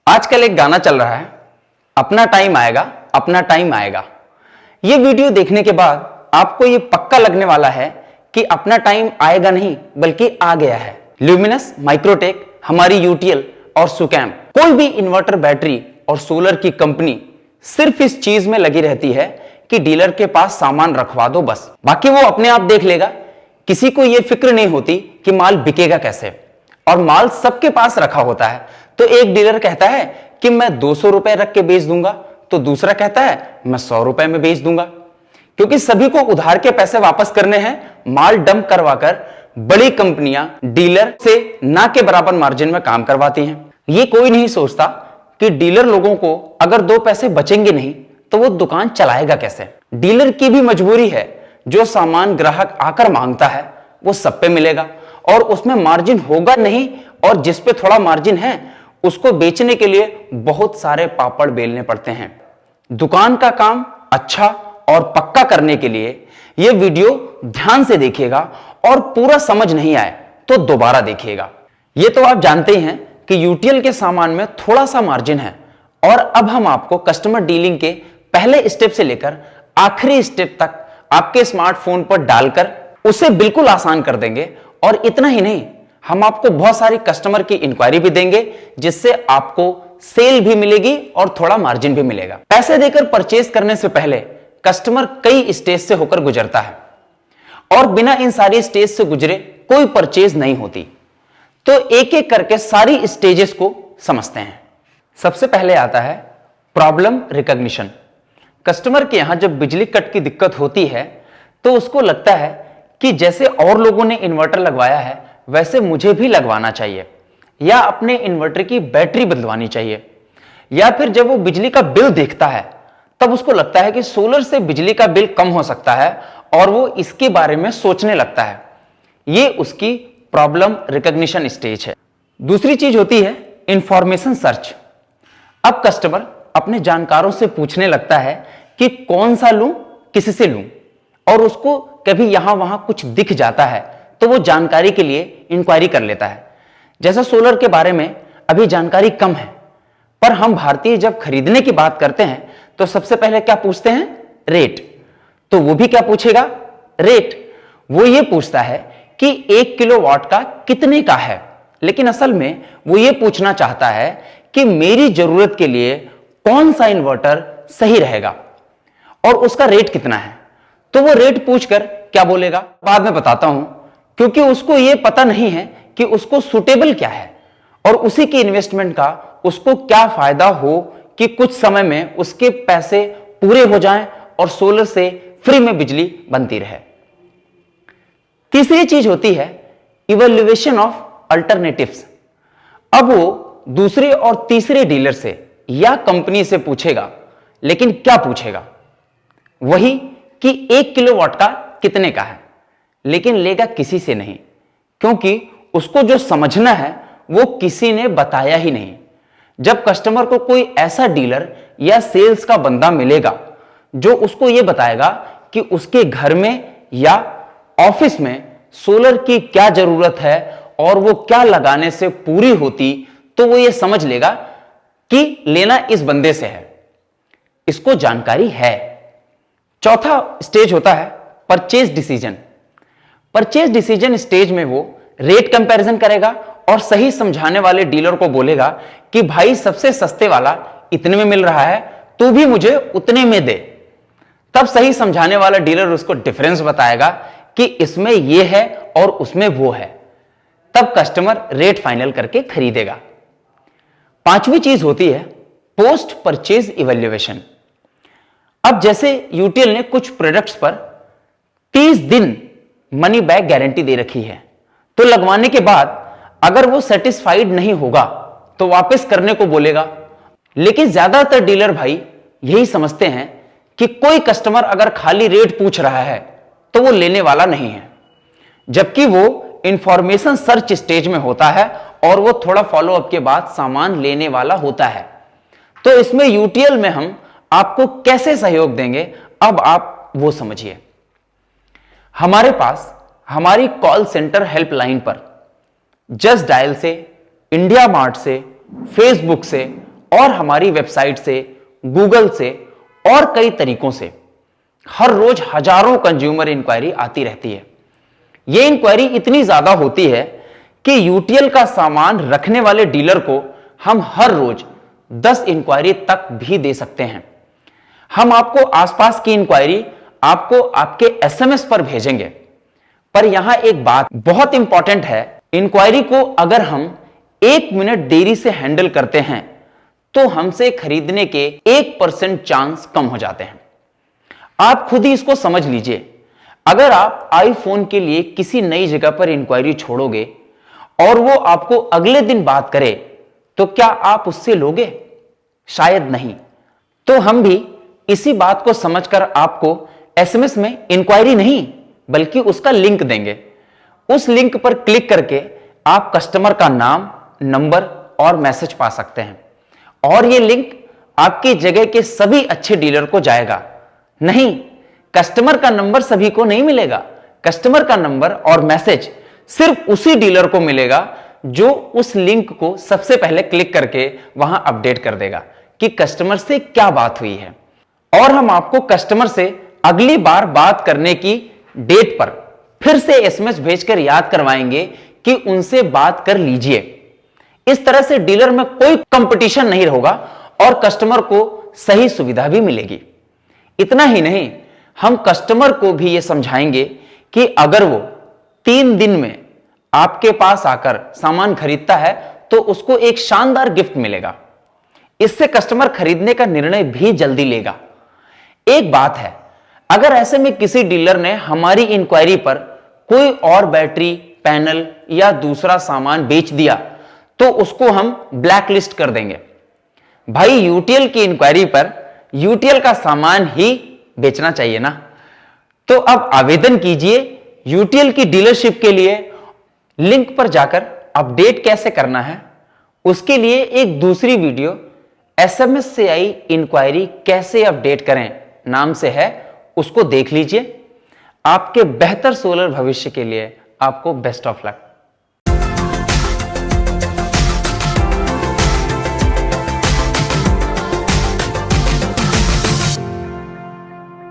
आजकल एक गाना चल रहा है, अपना टाइम आएगा, अपना टाइम आएगा। ये वीडियो देखने के बाद आपको ये पक्का लगने वाला है कि अपना टाइम आएगा नहीं बल्कि आ गया है। ल्यूमिनस, माइक्रोटेक, हमारी यूटीएल और सुकैम, कोई भी इन्वर्टर, बैटरी और सोलर की कंपनी सिर्फ इस चीज में लगी रहती है कि डीलर के पास सामान रखवा दो, बस बाकी वो अपने आप देख लेगा। किसी को यह फिक्र नहीं होती कि माल बिकेगा कैसे, और माल सबके पास रखा होता है। तो एक डीलर कहता है कि मैं 200 रुपए रख के बेच दूंगा, तो दूसरा कहता है मैं 100 रुपए में बेच दूंगा, क्योंकि सभी को उधार के पैसे वापस करने हैं। माल डंप करवाकर बड़ी कंपनियां डीलर से ना के बराबर मार्जिन में काम करवाती हैं। ये कोई नहीं सोचता कि डीलर लोगों को अगर 2 पैसे बचेंगे नहीं तो वो दुकान चलाएगा कैसे। डीलर की भी मजबूरी है, जो सामान ग्राहक आकर मांगता है वो सब पे मिलेगा और उसमें मार्जिन होगा नहीं, और जिस पे थोड़ा मार्जिन है उसको बेचने के लिए बहुत सारे पापड़ बेलने पड़ते हैं। दुकान का काम अच्छा और पक्का करने के लिए यह वीडियो ध्यान से देखिएगा, और पूरा समझ नहीं आए तो दोबारा देखिएगा। यह तो आप जानते ही हैं कि यूटीएल के सामान में थोड़ा सा मार्जिन है, और अब हम आपको कस्टमर डीलिंग के पहले स्टेप से लेकर आखिरी स्टेप तक आपके स्मार्टफोन पर डालकर उसे बिल्कुल आसान कर देंगे। और इतना ही नहीं, हम आपको बहुत सारी कस्टमर की इंक्वायरी भी देंगे, जिससे आपको सेल भी मिलेगी और थोड़ा मार्जिन भी मिलेगा। पैसे देकर परचेज करने से पहले कस्टमर कई स्टेज से होकर गुजरता है, और बिना इन सारी स्टेज से गुजरे कोई परचेज नहीं होती। तो एक एक करके सारी स्टेजेस को समझते हैं। सबसे पहले आता है प्रॉब्लम रिकॉग्निशन। कस्टमर के यहां जब बिजली कट की दिक्कत होती है तो उसको लगता है कि जैसे और लोगों ने इन्वर्टर लगवाया है वैसे मुझे भी लगवाना चाहिए, या अपने इन्वर्टर की बैटरी बदलवानी चाहिए। या फिर जब वो बिजली का बिल देखता है तब उसको लगता है कि सोलर से बिजली का बिल कम हो सकता है, और वो इसके बारे में सोचने लगता है। ये उसकी प्रॉब्लम रिकॉग्निशन स्टेज है। दूसरी चीज होती है इंफॉर्मेशन सर्च। अब कस्टमर अपने जानकारों से पूछने लगता है कि कौन सा लूं, किससे लूं, और उसको कभी यहां वहां कुछ दिख जाता है तो वो जानकारी के लिए इंक्वायरी कर लेता है। जैसे सोलर के बारे में अभी जानकारी कम है, पर हम भारतीय जब खरीदने की बात करते हैं तो सबसे पहले क्या पूछते हैं? रेट। तो वो भी क्या पूछेगा? रेट। वो ये पूछता है कि 1 किलोवाट का कितने का है, लेकिन असल में वो ये पूछना चाहता है कि मेरी जरूरत के लिए कौन सा इन्वर्टर सही रहेगा और उसका रेट कितना है। तो वो रेट पूछकर क्या बोलेगा बाद में बताता हूं, क्योंकि उसको ये पता नहीं है कि उसको सुटेबल क्या है और उसी की इन्वेस्टमेंट का उसको क्या फायदा हो कि कुछ समय में उसके पैसे पूरे हो जाएं और सोलर से फ्री में बिजली बनती रहे। तीसरी चीज होती है इवैल्यूएशन ऑफ अल्टरनेटिव्स। अब वो दूसरे और तीसरे डीलर से या कंपनी से पूछेगा, लेकिन क्या पूछेगा? वही कि 1 किलोवाट का कितने का है, लेकिन लेगा किसी से नहीं, क्योंकि उसको जो समझना है वो किसी ने बताया ही नहीं। जब कस्टमर को कोई ऐसा डीलर या सेल्स का बंदा मिलेगा जो उसको यह बताएगा कि उसके घर में या ऑफिस में सोलर की क्या जरूरत है और वो क्या लगाने से पूरी होती, तो वो ये समझ लेगा कि लेना इस बंदे से है, इसको जानकारी है। चौथा स्टेज होता है purchase decision. Purchase decision stage में वो रेट कंपैरिजन करेगा और सही समझाने वाले डीलर को बोलेगा कि भाई सबसे सस्ते वाला इतने में मिल रहा है, तू भी मुझे उतने में दे। तब सही समझाने वाला डीलर उसको डिफरेंस बताएगा कि इसमें यह है और उसमें वो है। तब कस्टमर रेट फाइनल करके खरीदेगा। पांचवी चीज होती है पोस्ट परचेज इवैल्यूएशन। अब जैसे यूटीएल ने कुछ प्रोडक्ट्स पर 30 दिन मनी बैक गारंटी दे रखी है, तो लगवाने के बाद अगर वो सेटिस्फाइड नहीं होगा तो वापस करने को बोलेगा। लेकिन ज्यादातर डीलर भाई यही समझते हैं कि कोई कस्टमर अगर खाली रेट पूछ रहा है तो वो लेने वाला नहीं है, जबकि वो इंफॉर्मेशन सर्च स्टेज में होता है और वो थोड़ा फॉलोअप के बाद सामान लेने वाला होता है। तो इसमें यूटीएल में हम आपको कैसे सहयोग देंगे, अब आप वो समझिए। हमारे पास हमारी कॉल सेंटर हेल्पलाइन पर जस्ट डायल से, इंडिया मार्ट से, फेसबुक से और हमारी वेबसाइट से, गूगल से और कई तरीकों से हर रोज हजारों कंज्यूमर इंक्वायरी आती रहती है। यह इंक्वायरी इतनी ज्यादा होती है कि यूटीएल का सामान रखने वाले डीलर को हम हर रोज 10 इंक्वायरी तक भी दे सकते हैं। हम आपको आसपास की इंक्वायरी आपको आपके एसएमएस पर भेजेंगे। पर यहां एक बात बहुत इंपॉर्टेंट है, इंक्वायरी को अगर हम 1 मिनट देरी से हैंडल करते हैं तो हमसे खरीदने के 1% चांस कम हो जाते हैं। आप खुद ही इसको समझ लीजिए। अगर आप आईफोन के लिए किसी नई जगह पर इंक्वायरी छोड़ोगे और वो आपको अगले दिन बात करे तो क्या आप उससे लोगे? शायद नहीं। तो हम भी इसी बात को समझकर आपको एसएमएस में इंक्वायरी नहीं बल्कि उसका लिंक देंगे। उस लिंक पर क्लिक करके आप कस्टमर का नाम, नंबर और मैसेज पा सकते हैं और यह लिंक आपकी जगह के सभी अच्छे डीलर को जाएगा। नहीं, कस्टमर का नंबर सभी को नहीं मिलेगा। कस्टमर का नंबर और मैसेज सिर्फ उसी डीलर को मिलेगा जो उस लिंक को सबसे पहले क्लिक करके वहां अपडेट कर देगा कि कस्टमर से क्या बात हुई है। और हम आपको कस्टमर से अगली बार बात करने की डेट पर फिर से एसएमएस भेजकर याद करवाएंगे कि उनसे बात कर लीजिए। इस तरह से डीलर में कोई कंपटीशन नहीं होगा और कस्टमर को सही सुविधा भी मिलेगी। इतना ही नहीं, हम कस्टमर को भी यह समझाएंगे कि अगर वो 3 दिन में आपके पास आकर सामान खरीदता है तो उसको एक शानदार गिफ्ट मिलेगा। इससे कस्टमर खरीदने का निर्णय भी जल्दी लेगा। एक बात है, अगर ऐसे में किसी डीलर ने हमारी इंक्वायरी पर कोई और बैटरी, पैनल या दूसरा सामान बेच दिया तो उसको हम ब्लैक लिस्ट कर देंगे। भाई, यूटीएल की इंक्वायरी पर यूटीएल का सामान ही बेचना चाहिए ना। तो अब आवेदन कीजिए यूटीएल की डीलरशिप के लिए। लिंक पर जाकर अपडेट कैसे करना है उसके लिए एक दूसरी वीडियो एसएमएस से आई इंक्वायरी कैसे अपडेट करें नाम से है, उसको देख लीजिए। आपके बेहतर सोलर भविष्य के लिए आपको बेस्ट ऑफ लक।